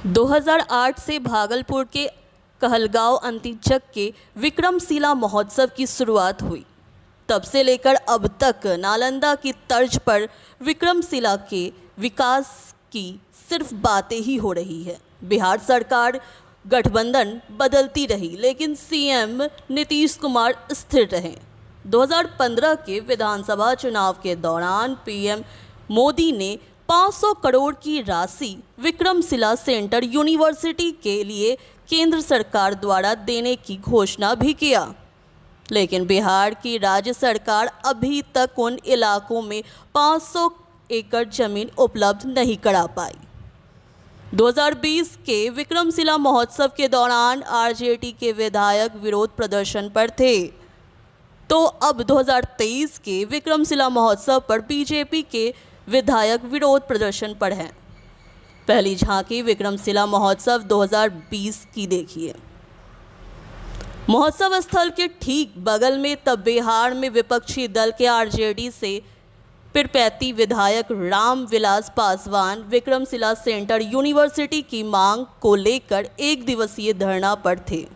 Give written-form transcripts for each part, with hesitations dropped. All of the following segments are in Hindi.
2008 से भागलपुर के कहलगांव अंतीचक के विक्रमशिला महोत्सव की शुरुआत हुई। तब से लेकर अब तक नालंदा की तर्ज पर विक्रमशिला के विकास की सिर्फ बातें ही हो रही है। बिहार सरकार गठबंधन बदलती रही, लेकिन सीएम नीतीश कुमार स्थिर रहे। 2015 के विधानसभा चुनाव के दौरान पीएम मोदी ने 500 करोड़ की राशि विक्रमशिला सेंटर यूनिवर्सिटी के लिए केंद्र सरकार द्वारा देने की घोषणा भी किया, लेकिन बिहार की राज्य सरकार अभी तक उन इलाकों में 500 एकड़ जमीन उपलब्ध नहीं करा पाई। 2020 के विक्रमशिला महोत्सव के दौरान आरजेडी के विधायक विरोध प्रदर्शन पर थे, तो अब 2023 के विक्रमशिला महोत्सव पर बीजेपी के विधायक विरोध प्रदर्शन पर हैं। पहली झांकी विक्रमशिला महोत्सव 2020 की देखिए। महोत्सव स्थल के ठीक बगल में तब बिहार में विपक्षी दल के आरजेडी से पीरपैंती विधायक रामविलास पासवान विक्रमशिला सेंटर यूनिवर्सिटी की मांग को लेकर एक दिवसीय धरना पर थे।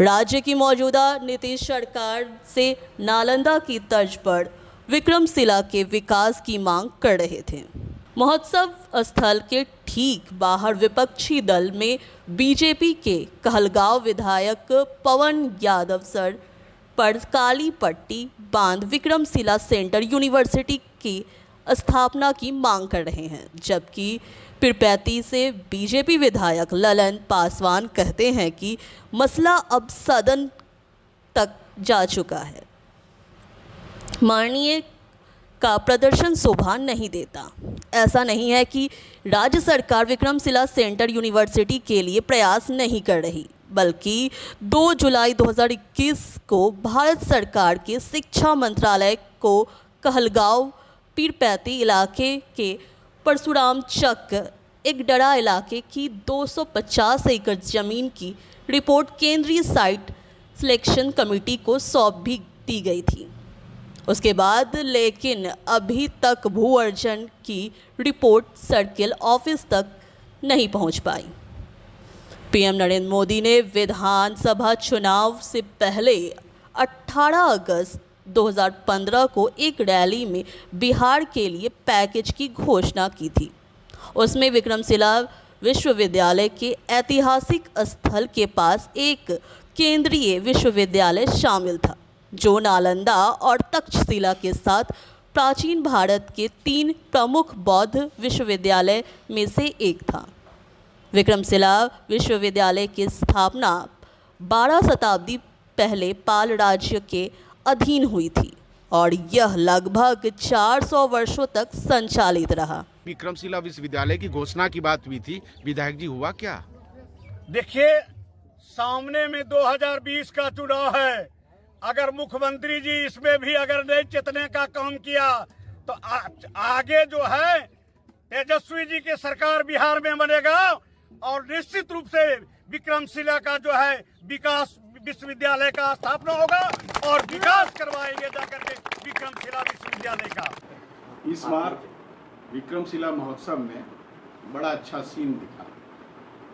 राज्य की मौजूदा नीतीश सरकार से नालंदा की तर्ज पर विक्रमशिला के विकास की मांग कर रहे थे। महोत्सव स्थल के ठीक बाहर विपक्षी दल में बीजेपी के कहलगांव विधायक पवन यादव सर पर काली पट्टी बांध विक्रमशिला सेंटर यूनिवर्सिटी की स्थापना की मांग कर रहे हैं, जबकि पीरपैंती से बीजेपी विधायक ललन पासवान कहते हैं कि मसला अब सदन तक जा चुका है। माननीय का प्रदर्शन शोभा नहीं देता। ऐसा नहीं है कि राज्य सरकार विक्रमशिला सेंटर यूनिवर्सिटी के लिए प्रयास नहीं कर रही, बल्कि 2 जुलाई 2021 को भारत सरकार के शिक्षा मंत्रालय को कहलगांव पीरपैंती इलाके के परशुराम चक एकडरा इलाके की 250 एकड़ जमीन की रिपोर्ट केंद्रीय साइट सिलेक्शन कमेटी को सौंप भी दी गई थी। उसके बाद लेकिन अभी तक भू अर्जन की रिपोर्ट सर्किल ऑफिस तक नहीं पहुंच पाई। पीएम नरेंद्र मोदी ने विधानसभा चुनाव से पहले 18 अगस्त 2015 को एक रैली में बिहार के लिए पैकेज की घोषणा की थी। उसमें विक्रमशिला विश्वविद्यालय के ऐतिहासिक स्थल के पास एक केंद्रीय विश्वविद्यालय शामिल था, जो नालंदा और तक्षशिला के साथ प्राचीन भारत के 3 प्रमुख बौद्ध विश्वविद्यालय में से एक था। विक्रमशिला विश्वविद्यालय की स्थापना 12 शताब्दी पहले पाल राज्य के अधीन हुई थी और यह लगभग 400 वर्षों तक संचालित रहा। विक्रमशिला विश्वविद्यालय की घोषणा की बात हुई थी, विधायक जी हुआ क्या? देखिए, सामने में 2020 का चुनाव है। अगर मुख्यमंत्री जी इसमें भी अगर नहीं चेतने का काम किया तो आगे जो है तेजस्वी जी की सरकार बिहार में बनेगा और निश्चित रूप से विक्रमशिला का जो है विकास विश्वविद्यालय का स्थापना होगा और विकास करवाएंगे जाकर के विक्रमशिला विश्वविद्यालय का। इस बार विक्रमशिला महोत्सव में बड़ा अच्छा सीन दिखा।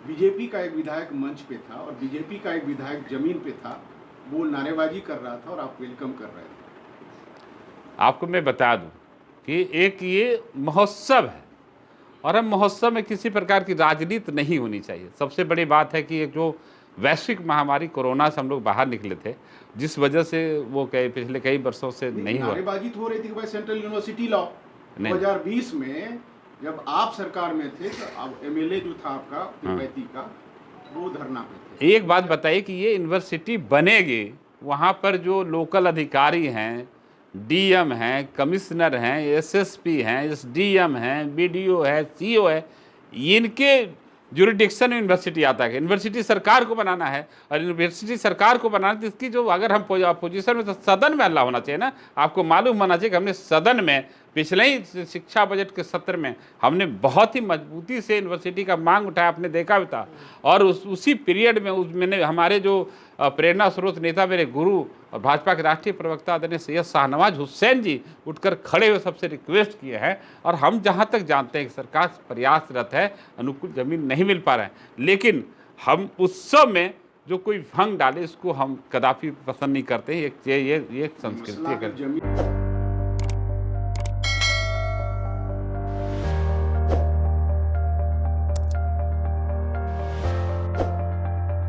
बीजेपी का एक विधायक मंच पे था और बीजेपी का एक विधायक जमीन पे था, वो नारेबाजी कर रहा था और आप वेलकम कर रहे थे। आपको मैं बता दूं कि एक ये महोत्सव है और हम महोत्सव में किसी प्रकार की राजनीति नहीं होनी चाहिए। सबसे बड़ी बात है कि एक जो वैश्विक महामारी कोरोना से हम लोग बाहर निकले थे, जिस वजह से वो पिछले कई वर्षों से नहीं हुआ। नारेबाजी तो हो रही थी कि भाई सेंट्रल यूनिवर्सिटी लाओ। 2020 में जब आप सरकार में थे तो अब एमएलए जो था आपका पीरपैंती का, वो धरना पे थे। एक बात बताइए कि ये यूनिवर्सिटी बनेगी, वहाँ पर जो लोकल अधिकारी हैं, डीएम हैं, कमिश्नर हैं, एसएसपी हैं, एसडीएम हैं, बीडीओ है, सीओ है, इनके जुरिडिक्शन यूनिवर्सिटी आता है। यूनिवर्सिटी सरकार को बनाना है और यूनिवर्सिटी सरकार को बनाना तो इसकी जो अगर हम पोजीशन में तो सदन में हल्ला होना चाहिए ना। आपको मालूम होना चाहिए कि हमने सदन में पिछले ही शिक्षा बजट के सत्र में हमने बहुत ही मजबूती से यूनिवर्सिटी का मांग उठाया, आपने देखा भी था। और उसी पीरियड में मैंने हमारे जो प्रेरणा स्रोत नेता, मेरे गुरु और भाजपा के राष्ट्रीय प्रवक्ता आदरणीय सैयद शाहनवाज हुसैन जी उठकर खड़े हुए सबसे रिक्वेस्ट किए हैं। और हम जहां तक जानते हैं कि सरकार प्रयासरत है, अनुकूल जमीन नहीं मिल पा रहा है, लेकिन हम उत्सव में जो कोई भंग डाले इसको हम कदापि पसंद नहीं करते हैं। ये एक संस्कृति है।